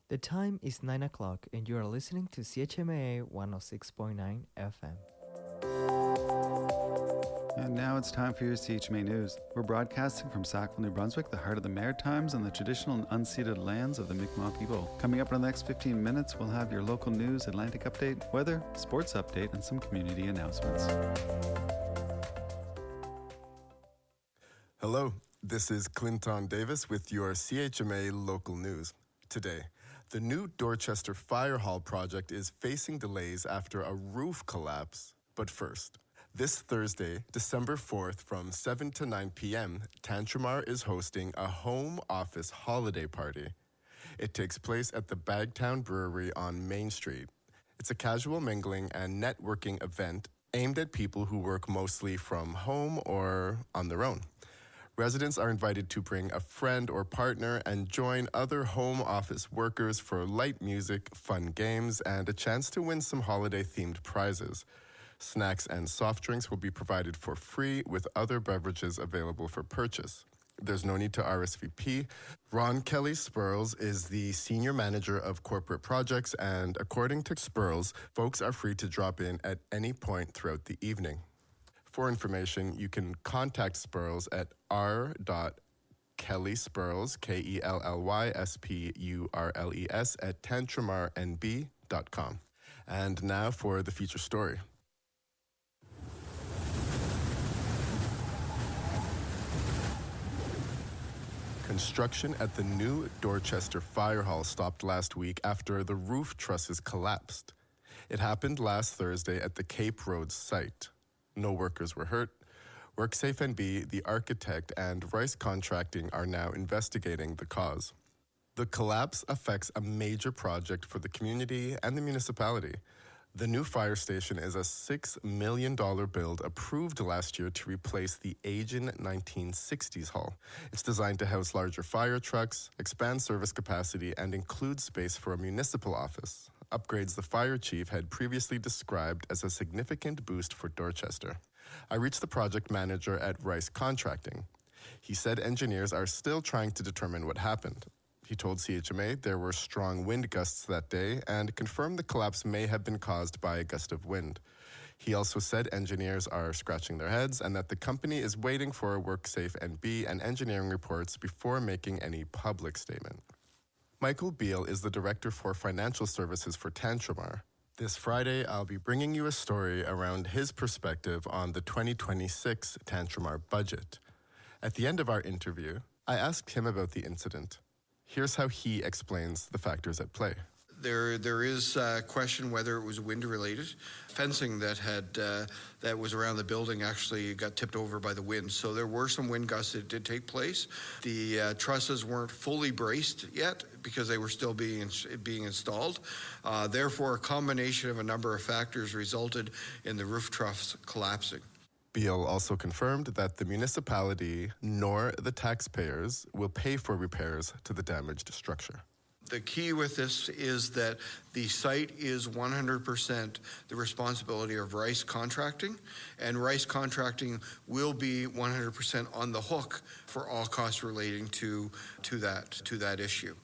The time is 9 o'clock and you are listening to CHMA 106.9 FM. And now it's time for your CHMA News. We're broadcasting from Sackville, New Brunswick, the heart of the Maritimes and the traditional and unceded lands of the Mi'kmaq people. Coming up in the next 15 minutes, we'll have your local news, Atlantic update, weather, sports update, and some community announcements. Hello, this is Clinton Davis with your CHMA local news. Today, the new Dorchester Fire Hall project is facing delays after a roof collapse. But first, this Thursday, December 4th from 7 to 9 p.m., Tantramar is hosting a home office holiday party. It takes place at the Bagtown Brewery on Main Street. It's a casual mingling and networking event aimed at people who work mostly from home or on their own. Residents are invited to bring a friend or partner and join other home office workers for light music, fun games, and a chance to win some holiday-themed prizes. Snacks and soft drinks will be provided for free with other beverages available for purchase. There's no need to RSVP. Ron Kelly Spurls is the Senior Manager of Corporate Projects, and according to Spurls, folks are free to drop in at any point throughout the evening. For information, you can contact Spurls at r.kellyspurls, KELLYSPURLES, at tantramarnb.com. And now for the feature story. Construction at the new Dorchester Fire Hall stopped last week after the roof trusses collapsed. It happened last Thursday at the Cape Road site. No workers were hurt. WorkSafe NB, the architect, and Rice Contracting are now investigating the cause. The collapse affects a major project for the community and the municipality. The new fire station is a $6 million build approved last year to replace the aging 1960s hall. It's designed to house larger fire trucks, expand service capacity, and include space for a municipal office. Upgrades the fire chief had previously described as a significant boost for Dorchester. I reached the project manager at Rice Contracting. He said engineers are still trying to determine what happened. He told CHMA there were strong wind gusts that day and confirmed the collapse may have been caused by a gust of wind. He also said engineers are scratching their heads and that the company is waiting for WorkSafe NB and engineering reports before making any public statement. Michael Beal is the Director for Financial Services for Tantramar. This Friday, I'll be bringing you a story around his perspective on the 2026 Tantramar budget. At the end of our interview, I asked him about the incident. Here's how he explains the factors at play. There is a question whether it was wind-related. Fencing that was around the building actually got tipped over by the wind, so there were some wind gusts that did take place. The trusses weren't fully braced yet because they were still being installed. Therefore, a combination of a number of factors resulted in the roof troughs collapsing. Beal also confirmed that the municipality nor the taxpayers will pay for repairs to the damaged structure. The key with this is that the site is 100% the responsibility of Rice Contracting, and Rice Contracting will be 100% on the hook for all costs relating to that issue.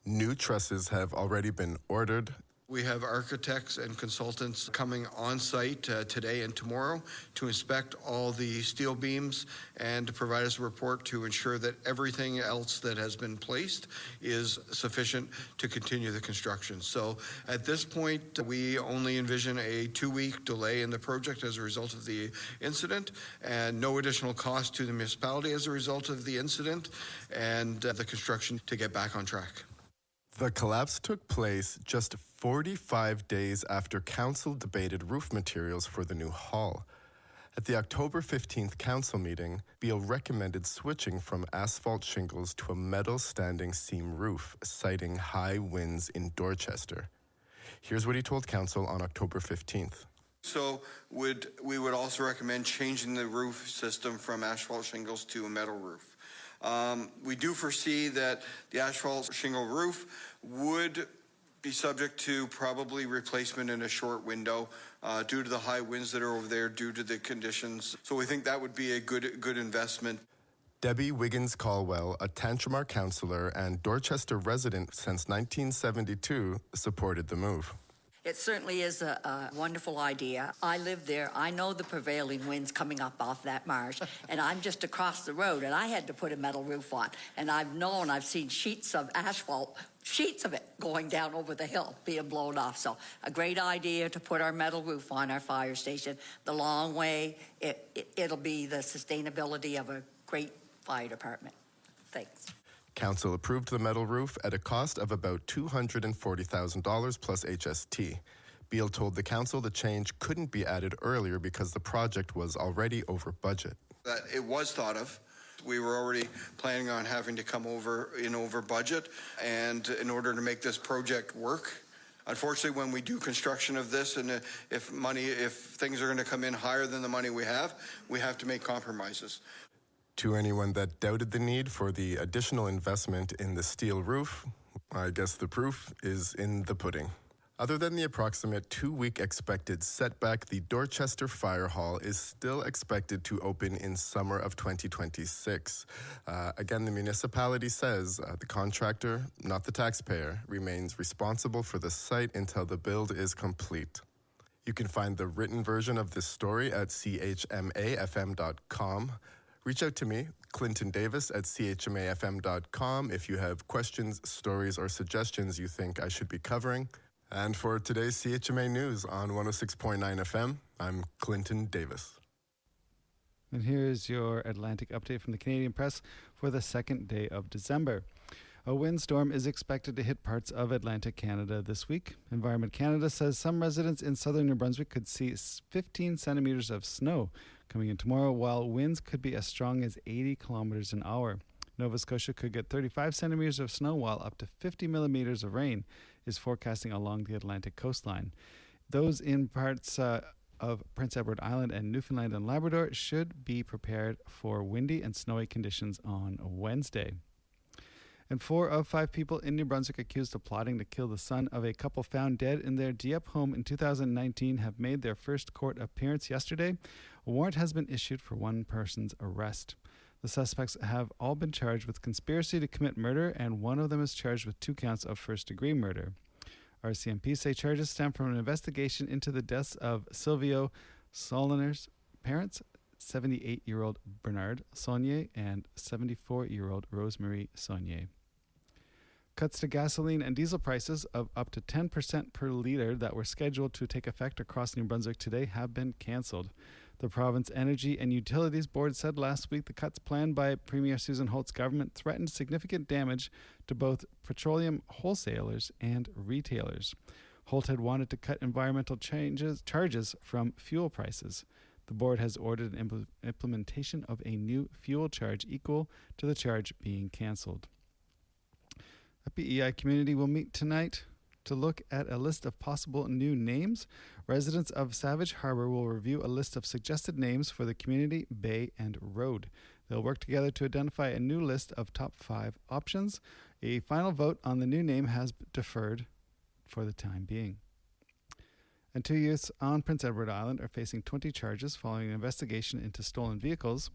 New trusses have already been ordered. We have architects and consultants coming on site today and tomorrow to inspect all the steel beams and to provide us a report to ensure that everything else that has been placed is sufficient to continue the construction. So at this point, we only envision a 2-week delay in the project as a result of the incident, and no additional cost to the municipality as a result of the incident, and the construction to get back on track. The collapse took place just 45 days after council debated roof materials for the new hall. At the October 15th council meeting, Beal recommended switching from asphalt shingles to a metal standing seam roof, citing high winds in Dorchester. Here's what he told council on October 15th. So we would also recommend changing the roof system from asphalt shingles to a metal roof. We do foresee that the asphalt shingle roof would be subject to probably replacement in a short window due to the high winds that are over there, due to the conditions. So we think that would be a good investment. Debbie Wiggins-Caldwell, a Tantramar councillor and Dorchester resident since 1972, supported the move. It certainly is a wonderful idea. I live there. I know the prevailing winds coming up off that marsh, and I'm just across the road, and I had to put a metal roof on. And I've seen sheets of asphalt, sheets of it going down over the hill, being blown off. So a great idea to put our metal roof on our fire station. The long way, it'll be the sustainability of a great fire department. Thanks. Council approved the metal roof at a cost of about $240,000 plus HST. Beale told the council the change couldn't be added earlier because the project was already over budget. That it was thought of. We were already planning on having to come over budget, and in order to make this project work. Unfortunately, when we do construction of this, and if things are going to come in higher than the money we have to make compromises. To anyone that doubted the need for the additional investment in the steel roof, I guess the proof is in the pudding. Other than the approximate 2-week expected setback, the Dorchester Fire Hall is still expected to open in summer of 2026. Again, the municipality says the contractor, not the taxpayer, remains responsible for the site until the build is complete. You can find the written version of this story at chmafm.com. Reach out to me, Clinton Davis, at chmafm.com if you have questions, stories, or suggestions you think I should be covering. And for today's CHMA News on 106.9 FM, I'm Clinton Davis. And here's your Atlantic update from the Canadian Press for the second day of December. A windstorm is expected to hit parts of Atlantic Canada this week. Environment Canada says some residents in southern New Brunswick could see 15 centimeters of snow coming in tomorrow, while winds could be as strong as 80 kilometers an hour. Nova Scotia could get 35 centimeters of snow, while up to 50 millimeters of rain is forecasting along the Atlantic coastline. Those in parts of Prince Edward Island and Newfoundland and Labrador should be prepared for windy and snowy conditions on Wednesday. And 4 of 5 people in New Brunswick accused of plotting to kill the son of a couple found dead in their Dieppe home in 2019 have made their first court appearance yesterday. A warrant has been issued for one person's arrest. The suspects have all been charged with conspiracy to commit murder, and one of them is charged with 2 counts of first-degree murder. RCMP say charges stem from an investigation into the deaths of Silvio Soliner's parents, 78-year-old Bernard Saunier and 74-year-old Rosemary Saunier. Cuts to gasoline and diesel prices of up to 10% per litre that were scheduled to take effect across New Brunswick today have been cancelled. The Province Energy and Utilities Board said last week the cuts planned by Premier Susan Holt's government threatened significant damage to both petroleum wholesalers and retailers. Holt had wanted to cut environmental charges from fuel prices. The board has ordered an implementation of a new fuel charge equal to the charge being cancelled. The PEI community will meet tonight to look at a list of possible new names. Residents of Savage Harbor will review a list of suggested names for the community, bay, and road. They'll work together to identify a new list of top 5 options. A final vote on the new name has deferred for the time being. And 2 youths on Prince Edward Island are facing 20 charges following an investigation into stolen vehicles.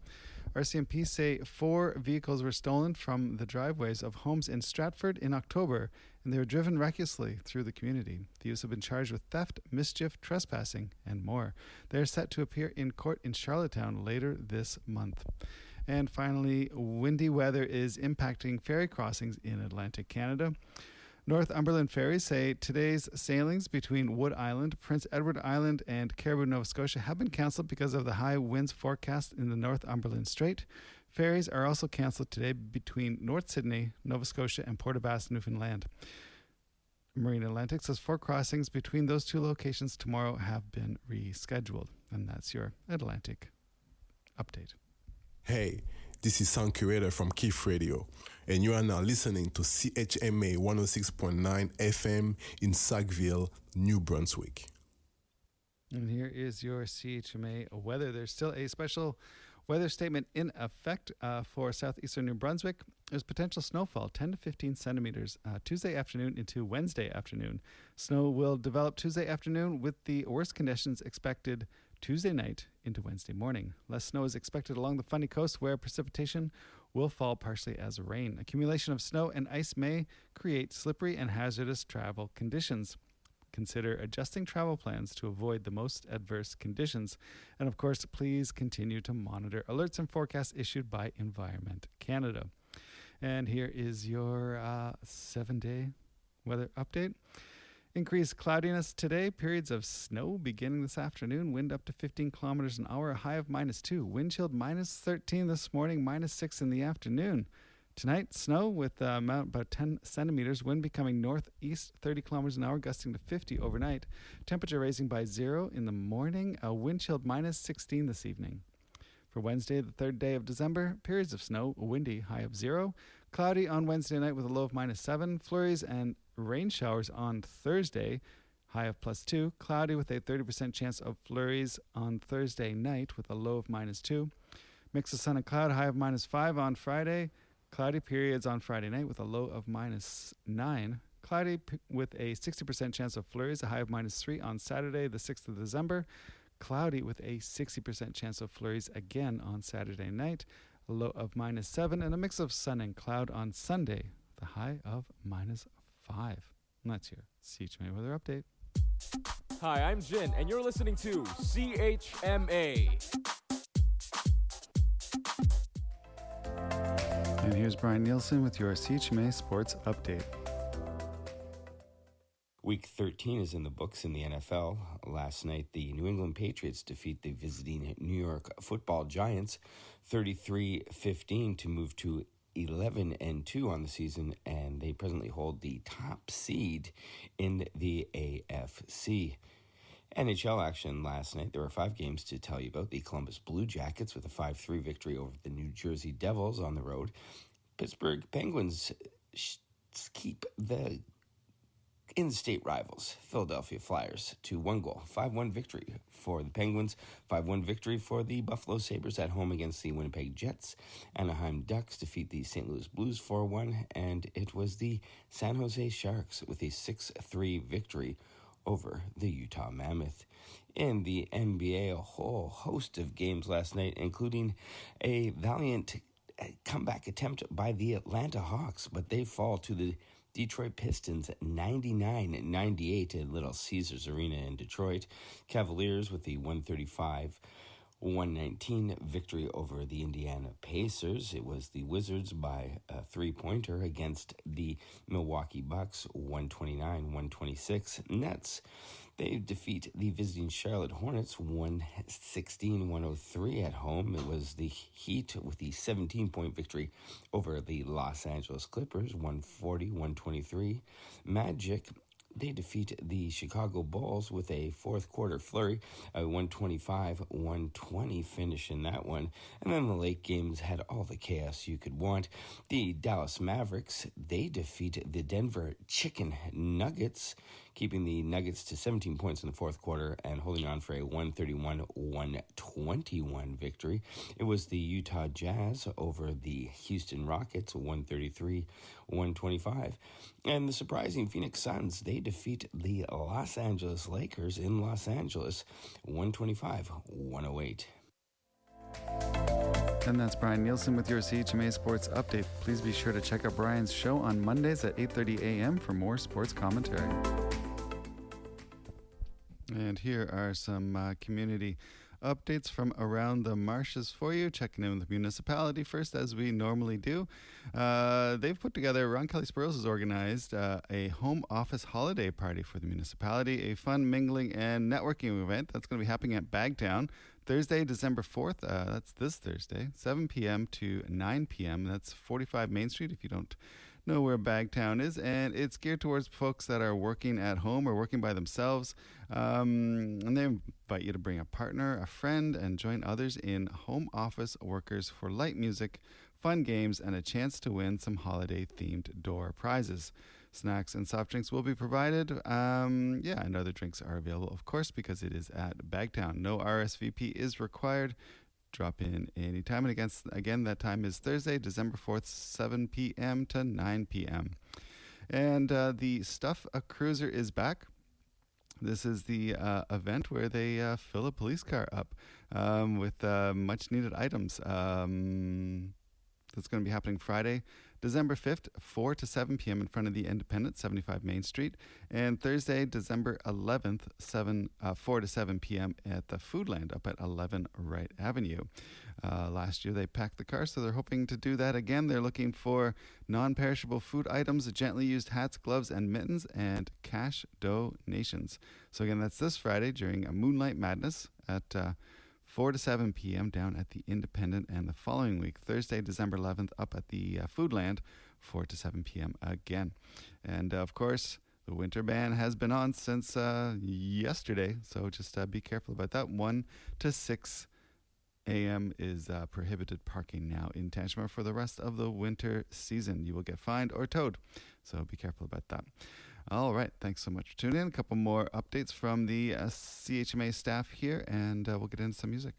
RCMP say 4 vehicles were stolen from the driveways of homes in Stratford in October, and they were driven recklessly through the community. The youths have been charged with theft, mischief, trespassing, and more. They are set to appear in court in Charlottetown later this month. And finally, windy weather is impacting ferry crossings in Atlantic Canada. Northumberland ferries say today's sailings between Wood Island, Prince Edward Island, and Caribou, Nova Scotia have been cancelled because of the high winds forecast in the Northumberland Strait. Ferries are also cancelled today between North Sydney, Nova Scotia, and Port aux Basques, Newfoundland. Marine Atlantic says 4 crossings between those 2 locations tomorrow have been rescheduled. And that's your Atlantic update. Hey, this is Sound Curator from Keith Radio, and you are now listening to CHMA 106.9 FM in Sackville, New Brunswick. And here is your CHMA weather. There's still a special weather statement in effect for southeastern New Brunswick. There's potential snowfall, 10 to 15 centimeters, Tuesday afternoon into Wednesday afternoon. Snow will develop Tuesday afternoon with the worst conditions expected Tuesday night into Wednesday morning. Less snow is expected along the Fundy Coast, where precipitation will fall partially as rain. Accumulation of snow and ice may create slippery and hazardous travel conditions. Consider adjusting travel plans to avoid the most adverse conditions. And of course, please continue to monitor alerts and forecasts issued by Environment Canada. And here is your 7-day weather update. Increased cloudiness today. Periods of snow beginning this afternoon. Wind up to 15 kilometers an hour. A high of -2. Wind chilled -13 this morning. -6 in the afternoon. Tonight, snow with amount about 10 centimeters. Wind becoming northeast 30 kilometers an hour, gusting to 50 overnight. Temperature raising by 0 in the morning. Wind chilled -16 this evening. For Wednesday, the 3rd day of December, periods of snow, windy, high of 0. Cloudy on Wednesday night with a low of -7. Flurries and rain showers on Thursday, high of +2. Cloudy with a 30% chance of flurries on Thursday night with a low of -2. Mix of sun and cloud, high of -5 on Friday. Cloudy periods on Friday night with a low of -9. Cloudy with a 60% chance of flurries, a high of -3 on Saturday, the 6th of December. Cloudy with a 60% chance of flurries again on Saturday night, a low of -7, and a mix of sun and cloud on Sunday, the high of -5. And that's your CHMA weather update. Hi, I'm Jin, and you're listening to CHMA. And here's Brian Nielsen with your CHMA Sports Update. Week 13 is in the books in the NFL. Last night, the New England Patriots defeat the visiting New York Football Giants 33-15 to move to 11-2 on the season, and they presently hold the top seed in the AFC. NHL action last night. There were 5 games to tell you about. The Columbus Blue Jackets with a 5-3 victory over the New Jersey Devils on the road. Pittsburgh Penguins keep the in-state rivals, Philadelphia Flyers, to 1-goal. 5-1 victory for the Penguins. 5-1 victory for the Buffalo Sabres at home against the Winnipeg Jets. Anaheim Ducks defeat the St. Louis Blues 4-1. And it was the San Jose Sharks with a 6-3 victory over the Utah Mammoth. In the NBA, a whole host of games last night, including a valiant comeback attempt by the Atlanta Hawks, but they fall to the Detroit Pistons 99-98 at Little Caesars Arena in Detroit. Cavaliers with the 135-119 victory over the Indiana Pacers. It was the Wizards by a 3-pointer against the Milwaukee Bucks 129-126. Nets, they defeat the visiting Charlotte Hornets 116-103 at home. It was the Heat with the 17-point victory over the Los Angeles Clippers 140-123. Magic, they defeat the Chicago Bulls with a fourth quarter flurry, a 125-120 finish in that one. And then the late games had all the chaos you could want. The Dallas Mavericks, they defeat the Denver Chicken Nuggets, keeping the Nuggets to 17 points in the fourth quarter and holding on for a 131-121 victory. It was the Utah Jazz over the Houston Rockets 133-125. And the surprising Phoenix Suns, they defeat the Los Angeles Lakers in Los Angeles 125-108. And that's Brian Nielsen with your CHMA Sports Update. Please be sure to check out Brian's show on Mondays at 8:30 a.m. for more sports commentary. And here are some community updates from around the marshes for you. Checking in with the municipality first, as we normally do. They've put together, Ron Kelly Sparrows has organized a home office holiday party for the municipality, a fun mingling and networking event that's going to be happening at Bagtown Thursday, December 4th. That's this Thursday, 7 p.m. to 9 p.m. That's 45 Main Street, if you don't know where Bagtown is, and it's geared towards folks that are working at home or working by themselves, and they invite you to bring a partner, a friend, and join others in home office workers for light music, fun games, and a chance to win some holiday-themed door prizes. Snacks and soft drinks will be provided. And other drinks are available, of course, because it is at Bagtown. No RSVP is required. Drop in anytime. And again, that time is Thursday, December 4th, 7 p.m. to 9 p.m. And the Stuff a Cruiser is back. This is the event where they fill a police car up with much-needed items. That's going to be happening Friday, December 5th, 4 to 7 p.m. in front of the Independent, 75 Main Street. And Thursday, December 11th, 4 to 7 p.m. at the Foodland up at 11 Wright Avenue. Last year they packed the car, so they're hoping to do that again. They're looking for non-perishable food items, gently used hats, gloves, and mittens, and cash donations. So again, that's this Friday during a Moonlight Madness at 4 to 7 p.m. down at the Independent, and the following week, Thursday, December 11th, up at the Foodland, 4 to 7 p.m. again. And of course, the winter ban has been on since yesterday, so just be careful about that. 1 to 6 a.m. is prohibited parking now in Tantramar for the rest of the winter season. You will get fined or towed, so be careful about that. All right, thanks so much for tuning in. A couple more updates from the CHMA staff here, and we'll get into some music.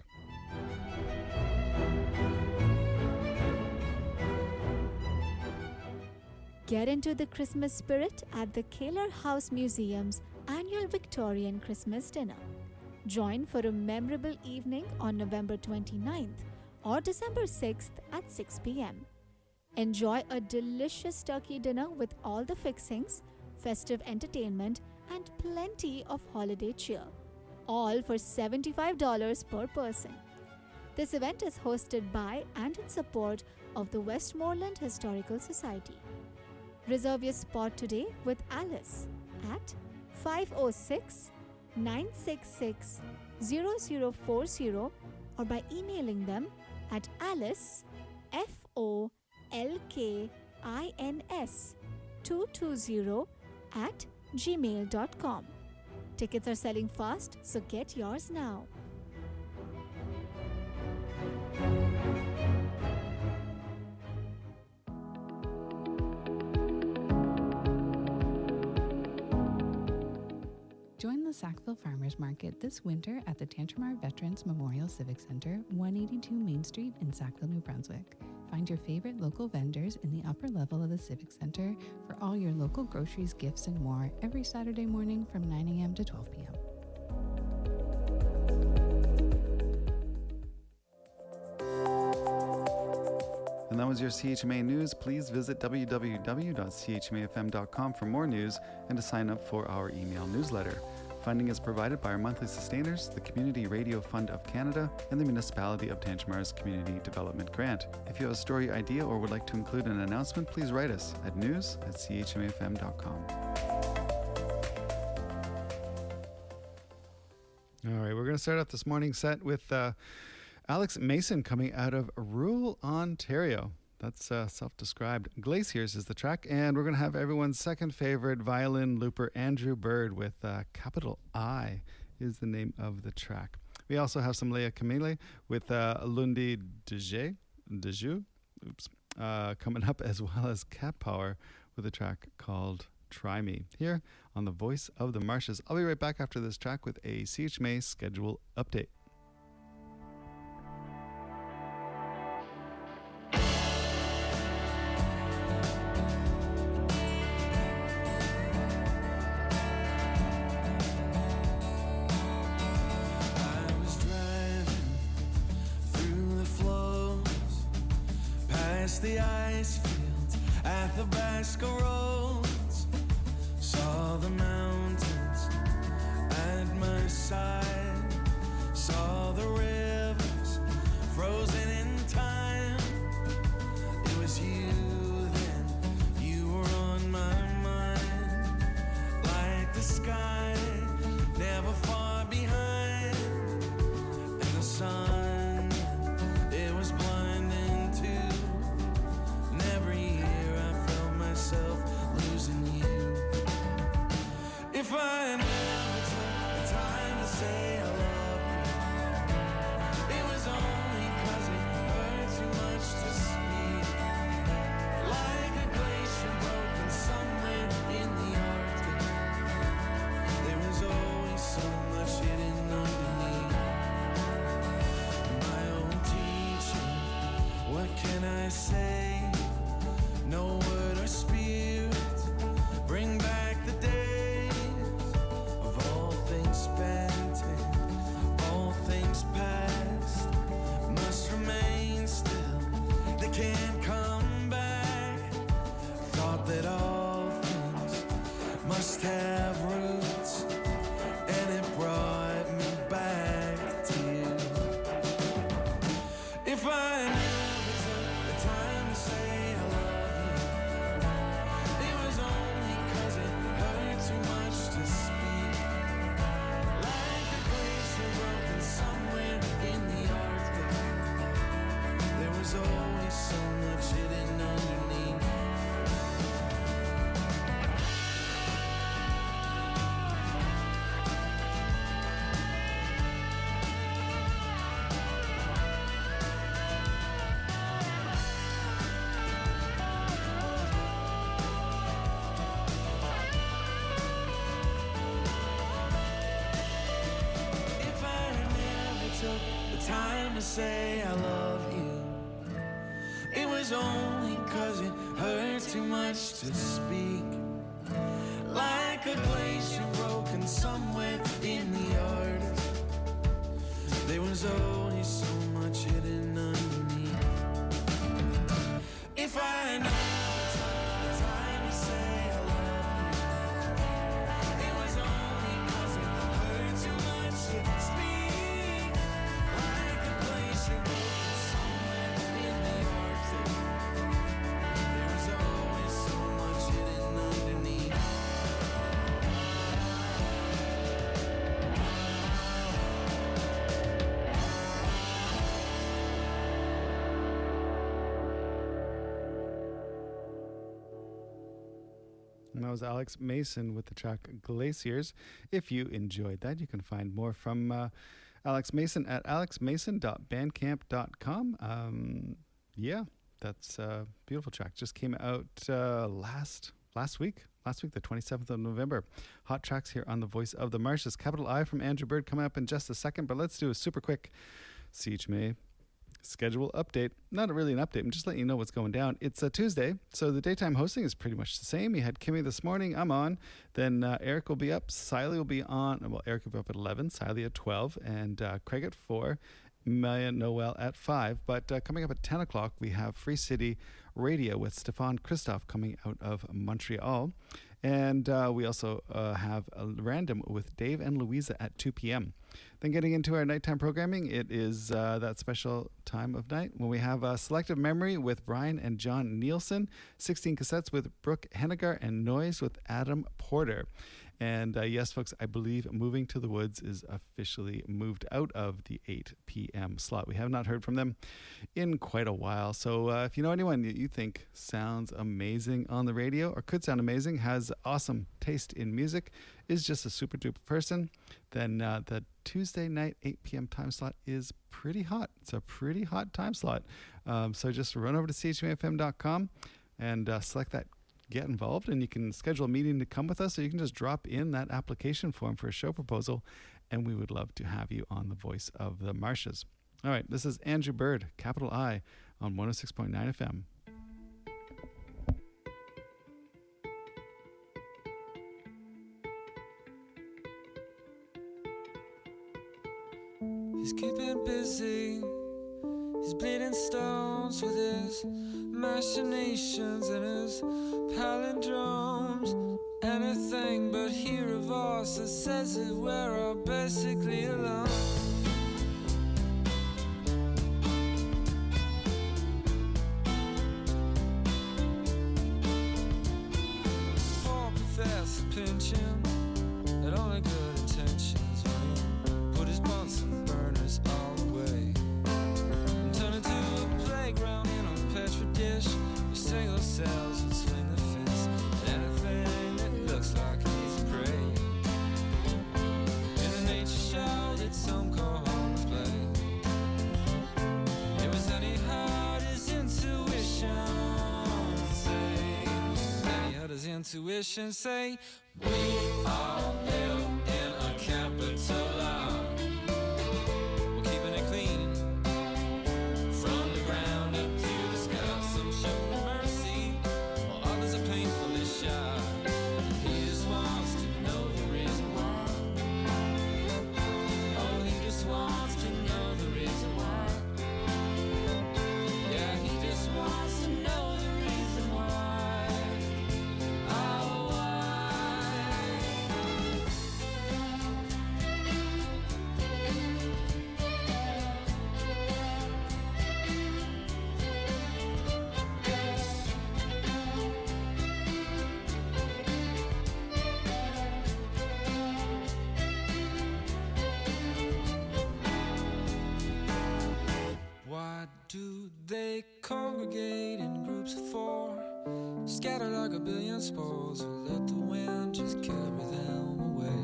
Get into the Christmas spirit at the Kaler House Museum's annual Victorian Christmas dinner. Join for a memorable evening on November 29th or December 6th at 6 p.m. Enjoy a delicious turkey dinner with all the fixings, festive entertainment, and plenty of holiday cheer, all for $75 per person. This event is hosted by and in support of the Westmoreland Historical Society. Reserve your spot today with Alice at 506-966-0040 or by emailing them at alice@folkins220@gmail.com. Tickets are selling fast, so get yours now. Join the Sackville Farmers Market this winter at the Tantramar Veterans Memorial Civic Center, 182 Main Street in Sackville, New Brunswick. Find your favorite local vendors in the upper level of the Civic Center for all your local groceries, gifts, and more every Saturday morning from 9 a.m. to 12 p.m. And that was your CHMA News. Please visit www.chmafm.com for more news and to sign up for our email newsletter. Funding is provided by our monthly sustainers, the Community Radio Fund of Canada, and the Municipality of Tantramar's Community Development Grant. If you have a story idea or would like to include an announcement, please write us at news@chmafm.com. All right, we're going to start off this morning's set with Alex Mason coming out of rural Ontario. That's self-described. Glaciers is the track, and we're going to have everyone's second favorite violin looper, Andrew Bird, with capital I is the name of the track. We also have some Leah Camille with Lundi Deju coming up, as well as Cat Power with a track called Try Me, here on the Voice of the Marshes. I'll be right back after this track with a CHMA schedule update. The ice fields at the Basco roads, saw the mountains at my side, saw the rivers frozen in time. It was you then, you were on my mind, like the sky never far behind, and the sun, it was blinding too. Every year I felt myself lose have roots, and it brought me back to you. If I never took the time to say I love you, it was only 'cause it hurt too much to speak. Like a glacier broken somewhere in the Arctic, there was always so much hidden underneath. If I never took the time to say I love you, it was only 'cause it hurt too much to speak. Like a glacier broken somewhere in the Arctic, there was always so much hidden underneath. If I never took the time to say I love you, it was only 'cause it hurt too much to speak. Like a glacier broken somewhere in the Arctic, there was always so much hidden underneath. And that was Alex Mason with the track Glaciers. If you enjoyed that, you can find more from Alex Mason at alexmason.bandcamp.com. Yeah, that's a beautiful track. Just came out last week, the 27th of November. Hot tracks here on the Voice of the Marshes. Capital I from Andrew Bird coming up in just a second, but let's do a super quick CHMA schedule update. Not really an update, I'm just letting you know what's going down. It's a Tuesday, so the daytime hosting is pretty much the same. You had Kimmy this morning, I'm on. Then Eric will be up, Siley will be on. Well, Eric will be up at 11, Siley at 12, and Craig at 4, Maya Noel at 5. But coming up at 10 o'clock, we have Free City Radio with Stefan Christoph coming out of Montreal. And we also have a random with Dave and Louisa at 2 p.m. Then getting into our nighttime programming, it is that special time of night when we have Selective Memory with Brian and John Nielsen, 16 Cassettes with Brooke Hennigar, and Noise with Adam Porter. And yes, folks, I believe Moving to the Woods is officially moved out of the 8 p.m. slot. We have not heard from them in quite a while. So if you know anyone that you think sounds amazing on the radio or could sound amazing, has awesome taste in music, is just a super duper person, then the Tuesday night 8 p.m. time slot is pretty hot. It's a pretty hot time slot. So just run over to chmafm.com and select that Get Involved, and you can schedule a meeting to come with us, or you can just drop in that application form for a show proposal, and we would love to have you on the Voice of the Marshes. All right, this is Andrew Bird, capital I, on 106.9 FM. He's keeping busy. He's bleeding stones with his machinations and his palindromes. Anything but hear a voice that says that we're all basically alone. Poor Professor Pinching had only good intentions when he put his Bunsen burners all away. Turn into a playground in a petri dish. Your single cells would swing the fist at anything that looks like it needs to pray. In a nature show that some call home display, it was that he heard his intuition say, we all live in a capital I. We're keeping it clean. From the ground up to the sky, some show mercy, while others are painfully shy. He just wants to know the reason why. Oh, he just wants to know the reason why. Yeah, he just wants to know the reason why. Oh, why? they congregate in groups of four, scattered like a billion spores, or let the wind just carry them away.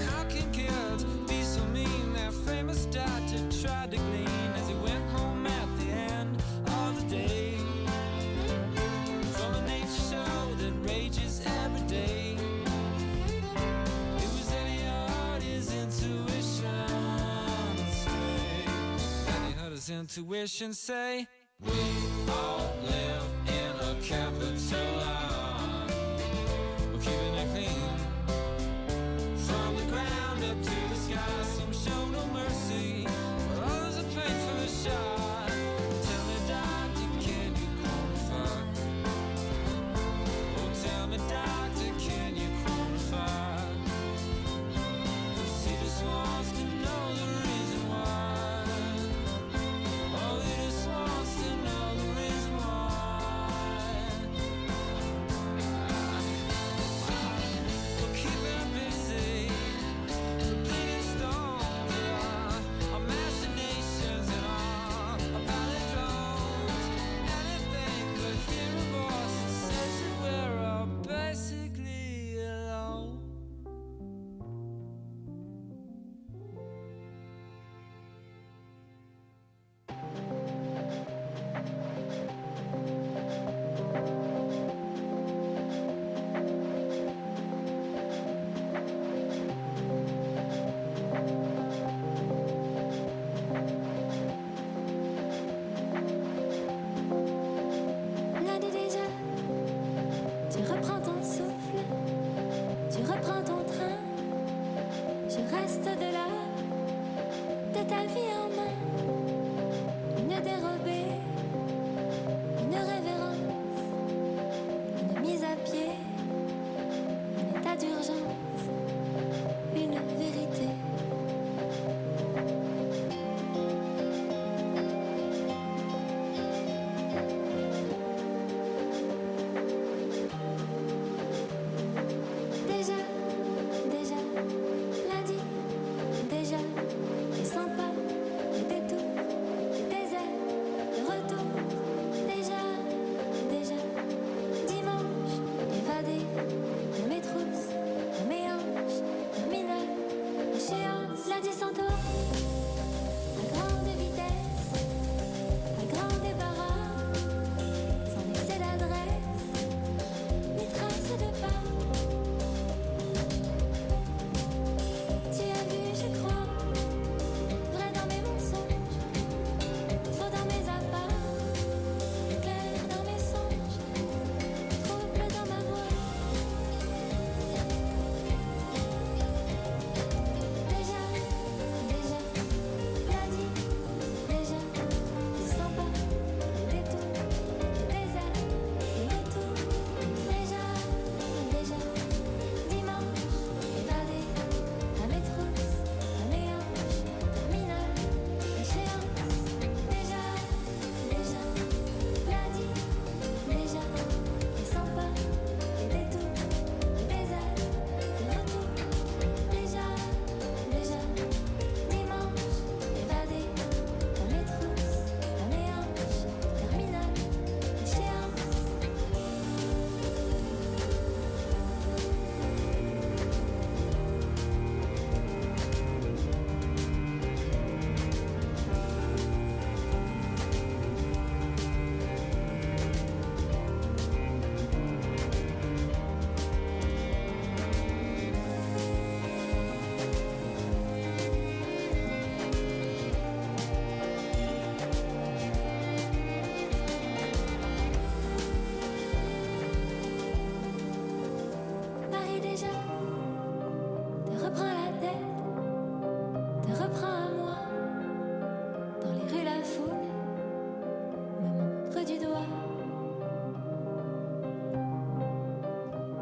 How can kids be so mean? Their famous doctor tried to glean as he went home at the end of the day from a nature show that rages every day. It was Eliot, his intuition say, and he heard his intuition say, we all live in a capital life.